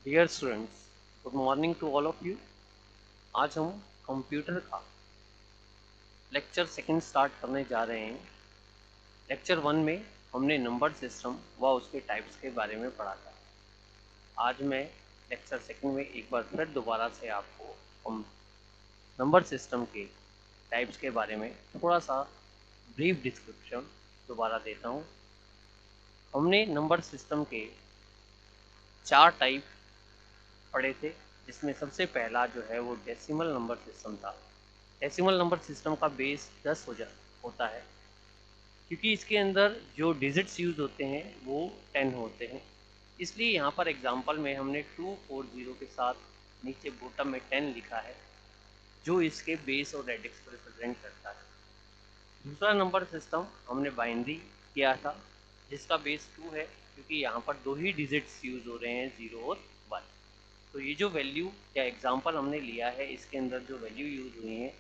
Dear students, good morning to all of you. आज हम computer का लेक्चर सेकंड स्टार्ट करने जा रहे हैं। लेक्चर वन में हमने नंबर सिस्टम व उसके टाइप्स के बारे में पढ़ा था। आज मैं लेक्चर सेकंड में एक बार फिर दोबारा से आपको हम नंबर सिस्टम के टाइप्स के बारे में थोड़ा सा ब्रीफ डिस्क्रिप्शन दोबारा देता हूँ। हमने नंबर सिस्टम के 4 टाइप पढ़े थे, जिसमें सबसे पहला जो है वो डेसिमल नंबर सिस्टम था। डेसिमल नंबर सिस्टम का बेस 10 होता है, क्योंकि इसके अंदर जो डिजिट्स यूज होते हैं वो 10 होते हैं। इसलिए यहाँ पर एग्जांपल में हमने 240 के साथ नीचे बॉटम में 10 लिखा है, जो इसके बेस और रेडिक्स को रिप्रेजेंट करता है। दूसरा नंबर सिस्टम हमने बाइनरी किया था, जिसका बेस 2 है, क्योंकि यहाँ पर दो ही डिजिट्स यूज हो रहे हैं, 0 और 1। तो ये जो वैल्यू या एग्जांपल हमने लिया है, इसके अंदर जो वैल्यू यूज हुई है,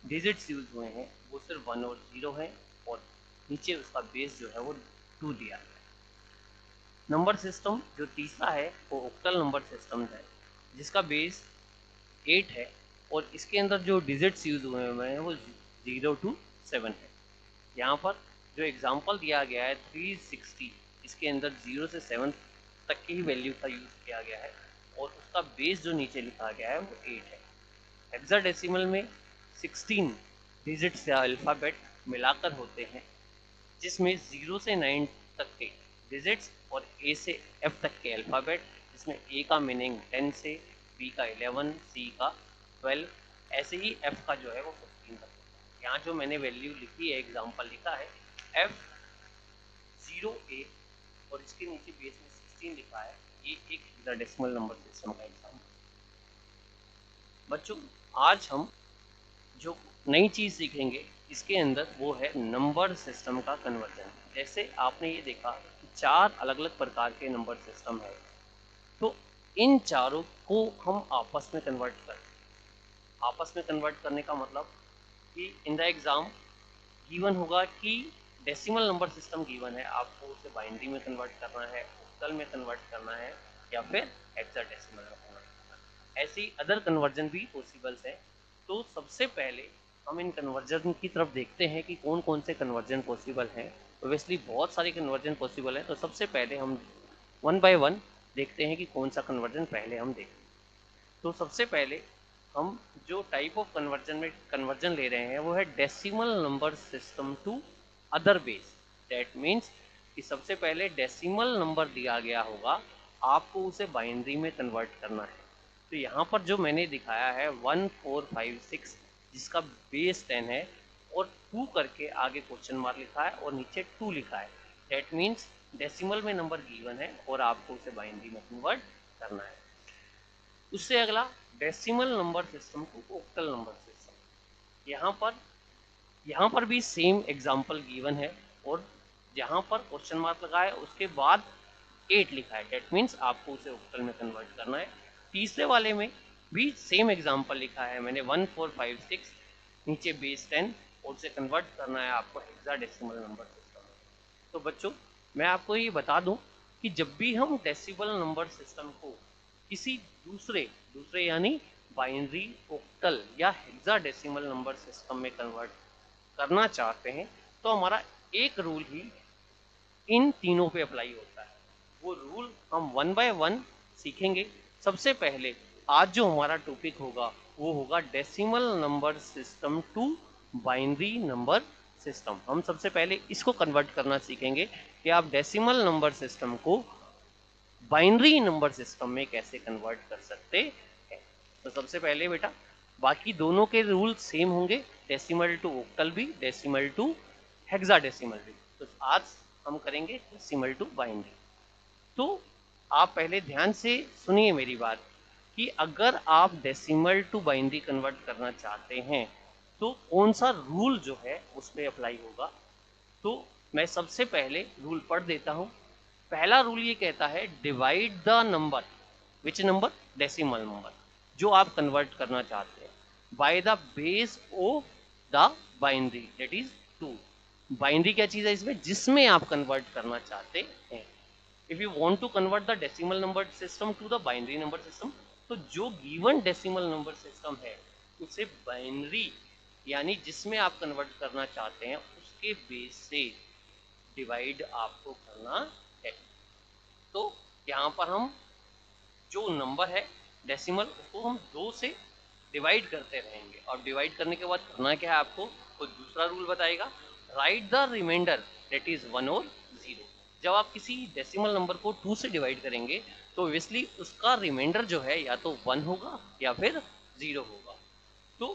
डिजिट्स यूज हुए हैं, वो सिर्फ 1 और 0 है, और नीचे उसका बेस जो है वो 2 दिया गया है। नंबर सिस्टम जो तीसरा है वो ऑक्टल नंबर सिस्टम है, जिसका बेस 8 है, और इसके अंदर जो डिजिट्स यूज हुए हैं वो 0 to 7 है। यहाँ पर जो एग्जांपल दिया गया है 360, इसके अंदर 0 से 7 तक की ही वैल्यू का यूज किया गया है, और उसका बेस जो नीचे लिखा गया है वो 8 है। हेक्साडेसिमल में 16 डिजिट्स या अल्फ़ाबेट मिलाकर होते हैं, जिसमें 0 से 9 तक के डिजिट्स और ए से एफ तक के अल्फ़ाबेट, जिसमें ए का मीनिंग 10 से, बी का 11, सी का 12, ऐसे ही एफ का जो है वो 15 तक होता है। यहाँ जो मैंने वैल्यू लिखी है, एग्जांपल लिखा है एफ 0A, और इसके नीचे बेस में 16 लिखा है, ये एक हेक्साडेसिमल नंबर सिस्टम का एग्जांपल। बच्चों, आज हम जो नई चीज़ सीखेंगे इसके अंदर वो है नंबर सिस्टम का कन्वर्जन। जैसे आपने ये देखा कि 4 अलग अलग प्रकार के नंबर सिस्टम है, तो इन चारों को हम आपस में कन्वर्ट करते हैं। आपस में कन्वर्ट करने का मतलब कि इन द एग्ज़ाम गिवन होगा कि डेसिमल नंबर सिस्टम गिवन है, आपको उसे बाइनरी में कन्वर्ट करना है, ऑक्टल में कन्वर्ट करना है, या फिर हेक्साडेसिमल में कन्वर्ट करना है। ऐसी अदर कन्वर्जन भी पॉसिबल्स है। तो सबसे पहले हम इन कन्वर्जन की तरफ देखते हैं कि कौन कौन से कन्वर्जन पॉसिबल हैं। ओबियसली बहुत सारे कन्वर्जन पॉसिबल है, तो सबसे पहले हम वन बाय वन देखते हैं कि कौन सा कन्वर्जन पहले हम देखें। तो सबसे पहले हम जो टाइप ऑफ कन्वर्जन ले रहे हैं वो है decimal number system to other base. That means कि सबसे पहले डेसिमल नंबर दिया गया होगा, आपको उसे बाइनरी में कन्वर्ट करना है। तो यहाँ पर जो मैंने दिखाया है 1456, जिसका बेस 10 है, और 2 करके आगे क्वेश्चन मार्क लिखा है और नीचे 2 लिखा है। दैट मीन्स डेसिमल में नंबर गिवन है और आपको उसे बाइनरी में कन्वर्ट करना है। उससे अगला डेसिमल नंबर सिस्टम को ऑक्टल नंबर सिस्टम। यहाँ पर भी सेम एग्जांपल गिवन है, और जहाँ पर क्वेश्चन मार्क लगा है उसके बाद 8 लिखा है। डेट मीन्स आपको उसे ऑक्टल में कन्वर्ट करना है। तीसरे वाले में भी सेम एग्जांपल लिखा है मैंने 1456, नीचे बेस 10, और उसे कन्वर्ट करना है आपको हेक्साडेसिमल नंबर सिस्टम में। तो बच्चों, मैं आपको ये बता दूं कि जब भी हम डेसिमल नंबर सिस्टम को किसी दूसरे दूसरे यानी बाइनरी, ऑक्टल या हेक्साडेसिमल नंबर सिस्टम में कन्वर्ट करना चाहते हैं, तो हमारा एक रूल ही इन तीनों पे अप्लाई होता है। वो रूल हम वन बाय वन सीखेंगे। सबसे पहले आज जो हमारा टॉपिक होगा वो होगा decimal number system to binary number system. हम सबसे पहले इसको कन्वर्ट करना सीखेंगे कि आप डेसिमल नंबर सिस्टम को बाइनरी नंबर सिस्टम में कैसे कन्वर्ट कर सकते हैं। तो सबसे पहले बेटा, बाकी दोनों के रूल सेम होंगे, डेसिमल टू ऑक्टल भी, डेसिमल टू हेक्साडेसिमल भी। तो आज हम करेंगे डेसिमल टू बाइनरी। तो आप पहले ध्यान से सुनिए मेरी बात, कि अगर आप डेसिमल टू बाइनरी कन्वर्ट करना चाहते हैं तो कौन सा रूल जो है उस पर अप्लाई होगा। तो मैं सबसे पहले रूल पढ़ देता हूं। पहला रूल ये कहता है divide the number, which number, decimal number जो आप कन्वर्ट करना चाहते हैं, by the base of the binary, that is 2। Binary क्या चीज है इसमें, जिसमें आप कन्वर्ट करना चाहते हैं। If we want to convert the decimal number system to the binary number system, तो जो गिवन डेसिमल नंबर सिस्टम है उसे बाइनरी यानी जिसमें आप कन्वर्ट करना चाहते हैं उसके बेस से डिवाइड आपको करना है। तो यहाँ पर हम जो नंबर है डेसिमल उसको हम 2 से डिवाइड करते रहेंगे, और डिवाइड करने के बाद करना क्या है आपको, तो दूसरा रूल बताएगा, write the remainder that is 1 और 0। जब आप किसी डेसिमल नंबर को 2 से डिवाइड करेंगे तो ऑब्वियसली उसका रिमाइंडर जो है या तो 1 होगा या फिर 0 होगा। तो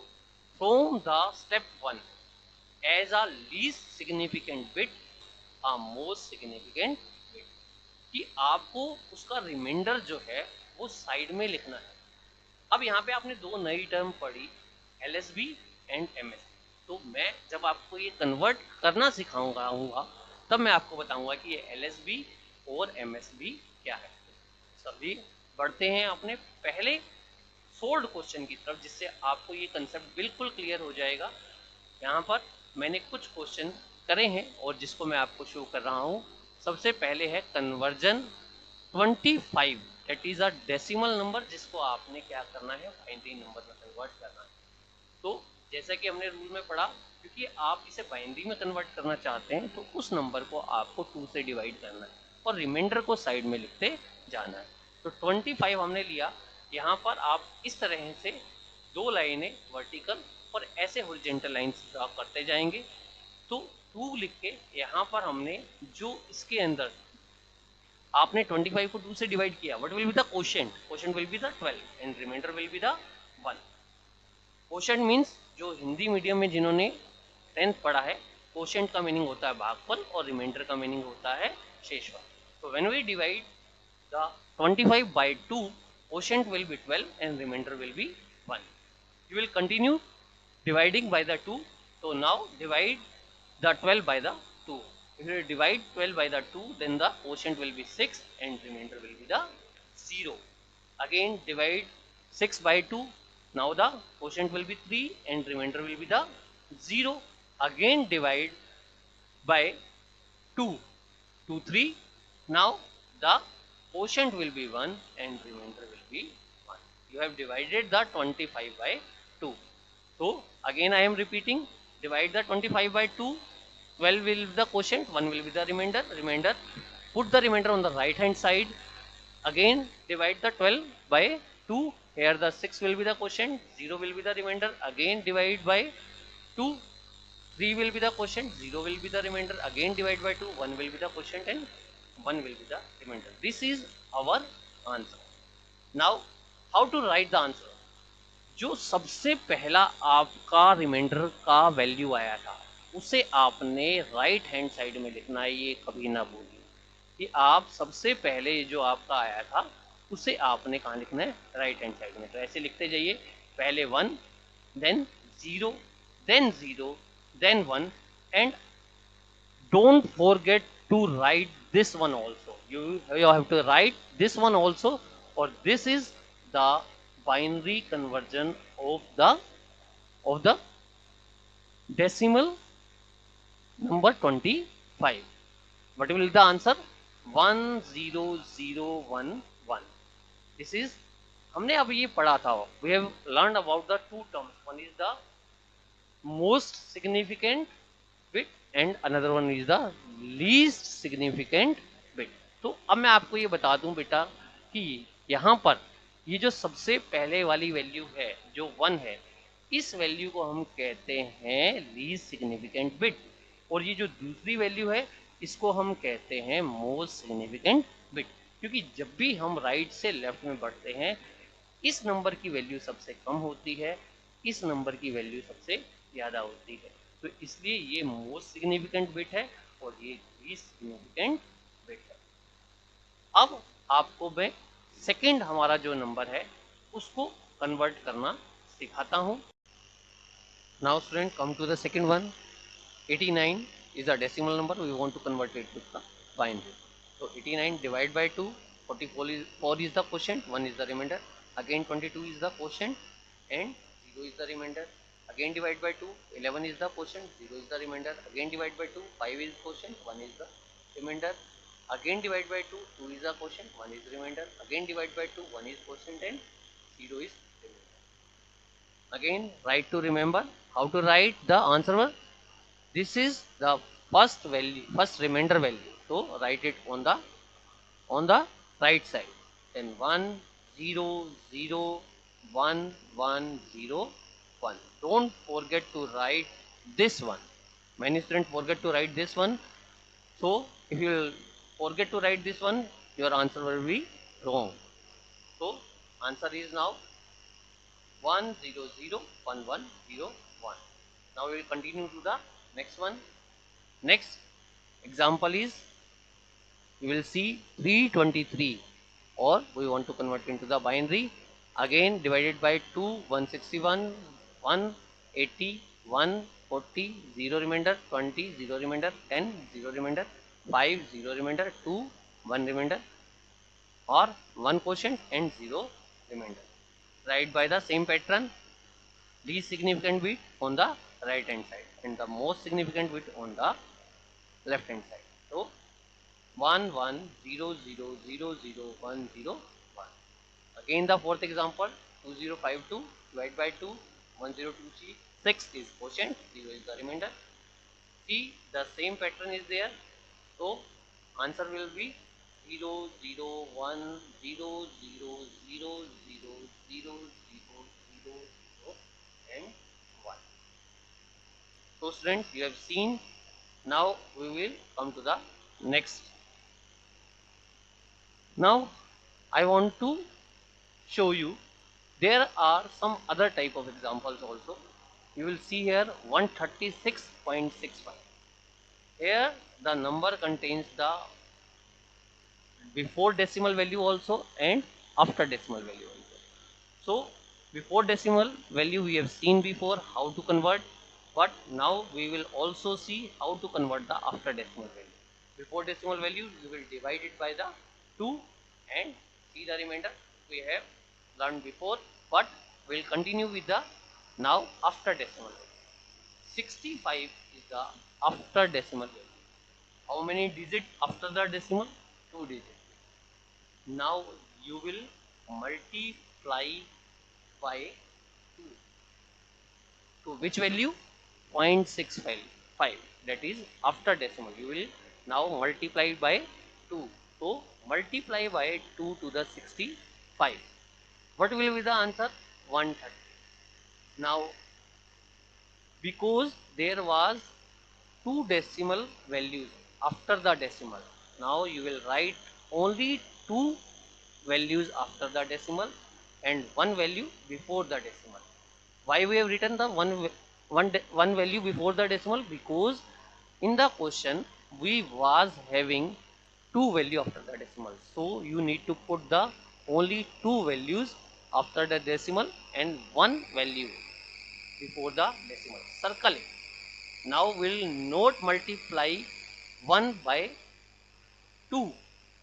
from the step 1 as a least significant bit a most significant bit, कि आपको उसका रिमाइंडर जो है वो साइड में लिखना है। अब यहाँ पे आपने 2 नई टर्म पढ़ी, LSB एंड MSB। तो मैं जब आपको ये कन्वर्ट करना सिखाऊंगा तब मैं आपको बताऊंगा कि ये LSB और MSB क्या है। सभी बढ़ते हैं अपने पहले सोल्ड क्वेश्चन की तरफ, जिससे आपको ये कंसेप्ट बिल्कुल क्लियर हो जाएगा। यहाँ पर मैंने कुछ क्वेश्चन करे हैं और जिसको मैं आपको शो कर रहा हूँ। सबसे पहले है conversion 25, that is a decimal number जिसको आपने क्या करना है, बाइनरी नंबर में कन्वर्ट करना है। तो जैसा कि हमने रूल में पढ़ा, क्योंकि आप इसे बाइनरी में कन्वर्ट करना चाहते हैं तो उस नंबर को आपको 2 से डिवाइड करना है और रिमाइंडर को साइड में लिखते जाना है। तो 25 हमने लिया। यहाँ पर आप इस तरह से 2 लाइनें वर्टिकल और ऐसे हॉरिजॉन्टल लाइंस ड्रा करते जाएंगे। तो 2 लिख के यहाँ पर हमने जो इसके अंदर आपने 25 को 2 से डिवाइड किया, what will be the quotient, quotient will be the 12 and remainder will be the 1। Quotient means जो हिंदी मीडियम में जिन्होंने 10th पढ़ा है, क्वोशिएंट का मीनिंग होता है भागफल और रिमाइंडर का मीनिंग होता है शेषफल। तो when we divide the 25 by 2, quotient will be 12 and remainder will be 1. You will continue dividing by the 2. So now divide the 12 by the 2. If you divide 12 by the 2, then the quotient will be 6 and remainder will be the 0. Again divide 6 by 2. Now the quotient will be 3 and remainder will be the 0. Again divide by 2 2 3. Now the quotient will be 1 and remainder will be 1. You have divided the 25 by 2. So again I am repeating, divide the 25 by 2, 12 will be the quotient, 1 will be the remainder, put the remainder on the right hand side. Again divide the 12 by 2, here the 6 will be the quotient, 0 will be the remainder. Again divide by 2, 3 will be the quotient, 0 will be the remainder. Again divide by 2, 1 will be the quotient and 1 will be the remainder. This is our answer. Now how to write the answer? जो सबसे पहला आपका reminder का value आया था उसे आपने right hand side में लिखना है, ये कभी ना भूलिए कि आप सबसे पहले जो आपका आया था उसे आपने कहाँ लिखना है, राइट हैंड साइड में। तो ऐसे लिखते जाइए, पहले 1 then 0 then 0 then 1, and don't forget to write this one also. You have to write this one also, or this is the binary conversion of the decimal number 25. What will be the answer? 10011. This is हमने अब ये पढ़ा था, we have learned about the two terms. One is the most significant bit and another one is the least significant bit. तो अब मैं आपको ये बता दूं बेटा कि यहाँ पर ये जो सबसे पहले वाली वैल्यू है जो 1 है, इस वैल्यू को हम कहते हैं लीस्ट सिग्निफिकेंट बिट, और ये जो दूसरी वैल्यू है इसको हम कहते हैं मोस्ट सिग्निफिकेंट बिट। क्योंकि जब भी हम राइट से लेफ्ट में बढ़ते हैं इस नंबर की वैल्यू सबसे कम होती है, इस नंबर की वैल्यू सबसे ज़्यादा होती है। तो इसलिए ये मोस्ट सिग्निफिकेंट बिट है और ये लीस्ट सिग्निफिकेंट बिट है। अब आपको मैं सेकंड हमारा जो नंबर है उसको कन्वर्ट करना सिखाता हूँ। Now student come to the second one. 89 is a decimal number, we want to convert it to the binary. So 89 divided by 2, 4 is the quotient, 1 is the remainder. Again 22 is the quotient and 0 is the remainder. Again divide by 2, 11 is the quotient, 0 is the remainder. Again divide by 2, 5 is quotient, 1 is the remainder. Again divide by 2, 2 is a quotient, 1 is remainder. Again divide by 2, 1 is quotient and 0 is remainder. Again write to remember how to write the answer. This is the first value, first remainder value. So write it on the right side. Then 1 0 0 1 1 0 1. Don't forget to write this one. Many students forget to write this one. So if you forget to write this one, your answer will be wrong. So answer is now 1 0 0 1 1 0 1. Now we will continue to the next one. Next example is, we will see 323, or we want to convert into the binary. Again divided by 2, 161, 180, 140, 0 remainder, 20, 0 remainder, 10, 0 remainder, 5, 0 remainder, 2, 1 remainder, or 1 quotient and 0 remainder. Write by the same pattern, least significant bit on the right hand side and the most significant bit on the left hand side. So 1 1 0 0 0 0 1 0 1. Again the fourth example, 2052 divided by 2, 1023, 6 is quotient, 0 is the remainder. See, the same pattern is there. So answer will be 0 0 1 0 0 0 0 0 0 0 0 and 1. So students, you have seen. Now we will come to the next. Now I want to show you there are some other type of examples also. You will see here 136.65. Here the number contains the before decimal value also and after decimal value also. So before decimal value we have seen before how to convert, but now we will also see how to convert the after decimal value. Before decimal value you will divide it by the 2 and see the remainder we have learned before, but we will continue with the now after decimal value. 65 is the after decimal value. How many digits after the decimal? 2 digits. Now you will multiply by 2 to which value? 0.65. That is after decimal. You will now multiply by 2. So multiply by 2 to the 65. What will be the answer? 130. Now because there was 2 decimal values after the decimal, now you will write only 2 values after the decimal and 1 value before the decimal. Why we have written the one value before the decimal? Because in the question we was having 2 value after the decimal, so you need to put the only 2 values after the decimal and 1 value before the decimal. Circle it. Now we'll not multiply 1 by 2,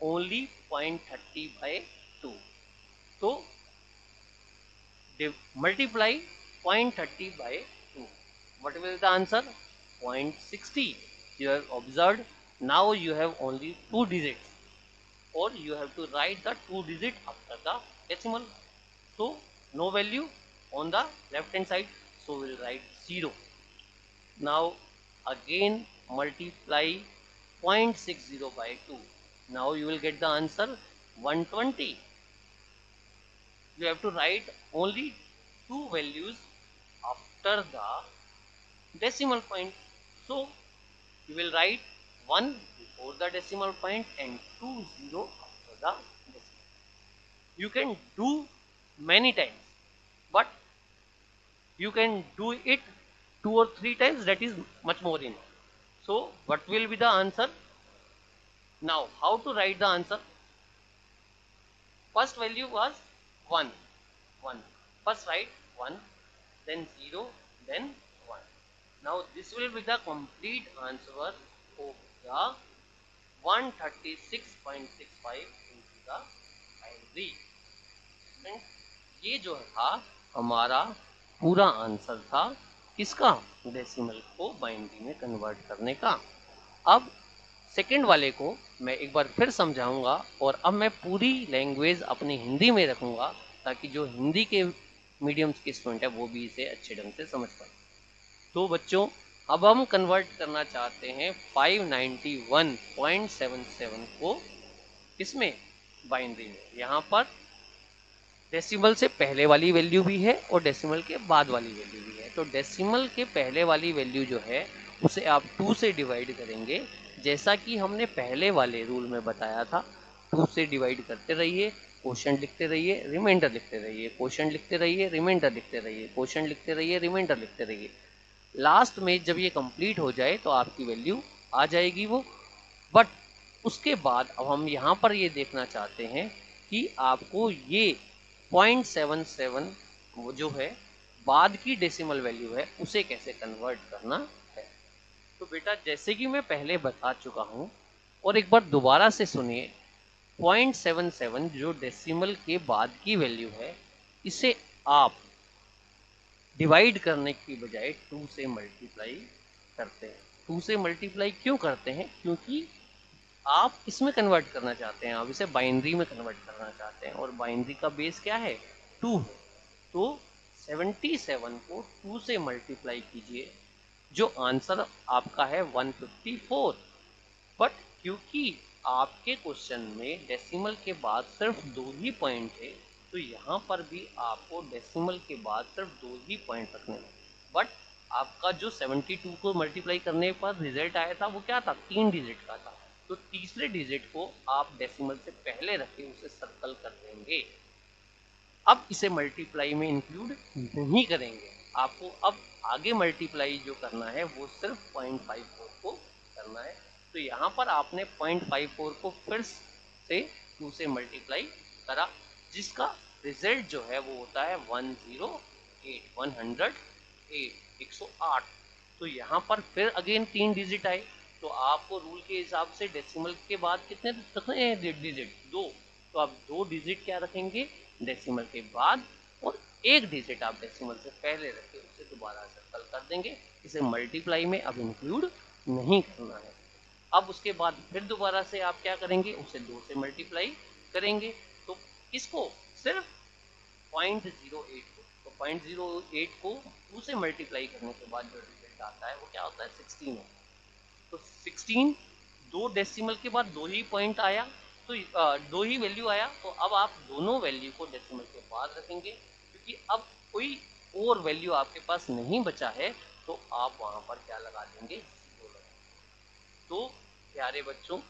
only 0.30 by 2. So multiply 0.30 by 2. What will be the answer? 0.60. You have observed. Now you have only 2 digits, or you have to write the 2 digit after the decimal. So no value on the left hand side, so we'll write 0. Now again multiply 0.60 by 2. Now you will get the answer 120. You have to write only 2 values after the decimal point. So you will write 1 before the decimal point and 2 0 after the decimal. You can do many times, but you can do it 2 or 3 times, that is much more enough. So what will be the answer? Now how to write the answer? First value was 1. 1. First write 1, then 0, then 1. Now this will be the complete answer of the 136.65 into the binary. ये जो था हमारा पूरा answer था किसका? Decimal को binary में convert करने का. अब सेकंड वाले को मैं एक बार फिर समझाऊंगा और अब मैं पूरी लैंग्वेज अपनी हिंदी में रखूंगा ताकि जो हिंदी के मीडियम के स्टूडेंट है वो भी इसे अच्छे ढंग से समझ पाए। तो बच्चों, अब हम कन्वर्ट करना चाहते हैं 591.77 को इसमें बाइनरी में। यहाँ पर डेसिमल से पहले वाली वैल्यू भी है और डेसिमल के बाद वाली वैल्यू भी है। तो डेसिमल के पहले वाली वैल्यू जो है उसे आप 2 से डिवाइड करेंगे, जैसा कि हमने पहले वाले रूल में बताया था। 2 से डिवाइड करते रहिए, क्वोशंट लिखते रहिए, रिमाइंडर लिखते रहिए, क्वोशंट लिखते रहिए, रिमाइंडर लिखते रहिए, क्वोशंट लिखते रहिए, रिमाइंडर लिखते रहिए। लास्ट में जब ये कंप्लीट हो जाए तो आपकी वैल्यू आ जाएगी वो। बट उसके बाद अब हम यहाँ पर ये देखना चाहते हैं कि आपको ये 0.77 वो जो है बाद की डेसिमल वैल्यू है उसे कैसे कन्वर्ट करना है। तो बेटा, जैसे कि मैं पहले बता चुका हूँ और एक बार दोबारा से सुनिए, 0.77 जो डेसिमल के बाद की वैल्यू है, इसे आप डिवाइड करने की बजाय 2 से मल्टीप्लाई करते हैं। 2 से मल्टीप्लाई क्यों करते हैं? क्योंकि आप इसमें कन्वर्ट करना चाहते हैं, आप इसे बाइनरी में कन्वर्ट करना चाहते हैं और बाइनरी का बेस क्या है? 2 है। तो 77 को 2 से मल्टीप्लाई कीजिए, जो आंसर आपका है 154। बट क्योंकि आपके क्वेश्चन में डेसिमल के बाद सिर्फ 2 ही पॉइंट है, तो यहाँ पर भी आपको डेसिमल के बाद सिर्फ 2 ही पॉइंट रखने हैं। बट आपका जो 72 को मल्टीप्लाई करने पर रिजल्ट आया था वो क्या था? 3 डिजिट का था। तो तीसरे डिजिट को आप डेसिमल से पहले रखे उसे सर्कल कर देंगे। अब इसे मल्टीप्लाई में इंक्लूड नहीं करेंगे। आपको अब आगे मल्टीप्लाई जो करना है वो सिर्फ 0.54 को करना है। तो यहाँ पर आपने 0.54 को फिर से 2 से मल्टीप्लाई करा, जिसका रिजल्ट जो है वो होता है 108 108। तो यहाँ पर फिर अगेन 3 डिजिट आए। तो आपको रूल के हिसाब से डेसिमल के बाद कितने रखने हैं? डिजिट 2। तो आप 2 डिजिट क्या रखेंगे डेसिमल के बाद, और 1 डिजिट आप डेसिमल से पहले रखें, उसे दोबारा सर्कल कर देंगे। इसे मल्टीप्लाई में अब इंक्लूड नहीं करना है। अब उसके बाद फिर दोबारा से आप क्या करेंगे? उसे 2 से मल्टीप्लाई करेंगे। तो इसको सिर्फ 0.08 को, तो 0.08 को 2 से मल्टीप्लाई करने के बाद जो रिजल्ट आता है वो क्या होता है? 16 है। तो 16 2 डेसिमल के बाद 2 ही पॉइंट आया, तो 2 ही वैल्यू आया। तो अब आप दोनों वैल्यू को डेसिमल के बाद रखेंगे, क्योंकि अब कोई और वैल्यू आपके पास नहीं बचा है। तो आप वहां पर क्या लगा देंगे? 0 लगा। तो प्यारे बच्चों,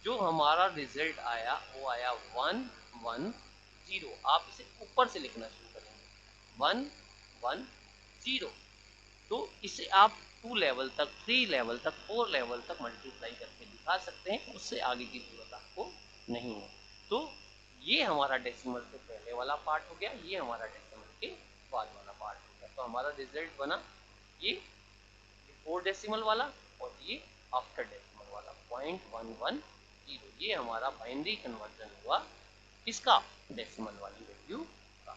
जो हमारा रिजल्ट आया वो आया 110। आप इसे ऊपर से लिखना शुरू करेंगे 110। तो इसे आप 2 लेवल तक, 3 लेवल तक, 4 लेवल तक मल्टीप्लाई करके दिखा सकते हैं। उससे आगे की जरूरत आपको नहीं है। तो ये हमारा डेसिमल से पहले वाला पार्ट हो गया, ये हमारा डेसिमल के बाद वाला पार्ट हो गया। तो हमारा रिजल्ट बना ये बिफोर डेसिमल वाला और ये आफ्टर डेसिमल वाला 0.110। ये हमारा बाइनरी कन्वर्जन हुआ इसका डेसिमल वाली वैल्यू का।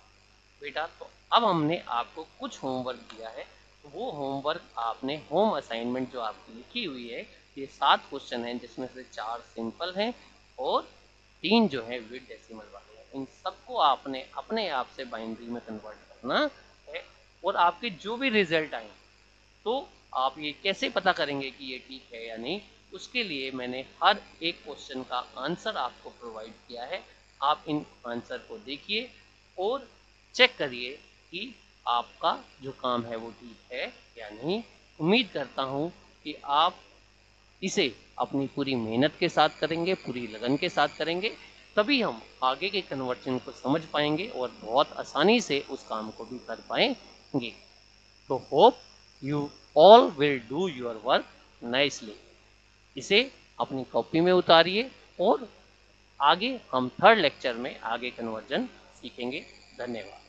बेटा, तो अब हमने आपको कुछ होमवर्क दिया है। तो वो होमवर्क आपने होम असाइनमेंट जो आपकी लिखी हुई है, ये 7 क्वेश्चन हैं, जिसमें से 4 सिंपल हैं और 3 जो है विद डेसिमल वाले हैं। इन सबको आपने अपने आप से बाइनरी में कन्वर्ट करना है। और आपके जो भी रिजल्ट आए, तो आप ये कैसे पता करेंगे कि ये ठीक है या नहीं? उसके लिए मैंने हर एक क्वेश्चन का आंसर आपको प्रोवाइड किया है। आप इन आंसर को देखिए और चेक करिए कि आपका जो काम है वो ठीक है या नहीं। उम्मीद करता हूँ कि आप इसे अपनी पूरी मेहनत के साथ करेंगे, पूरी लगन के साथ करेंगे, तभी हम आगे के कन्वर्जन को समझ पाएंगे और बहुत आसानी से उस काम को भी कर पाएंगे। तो hope you all will do your work nicely. इसे अपनी कॉपी में उतारिए और आगे हम थर्ड लेक्चर में आगे कन्वर्जन सीखेंगे। धन्यवाद।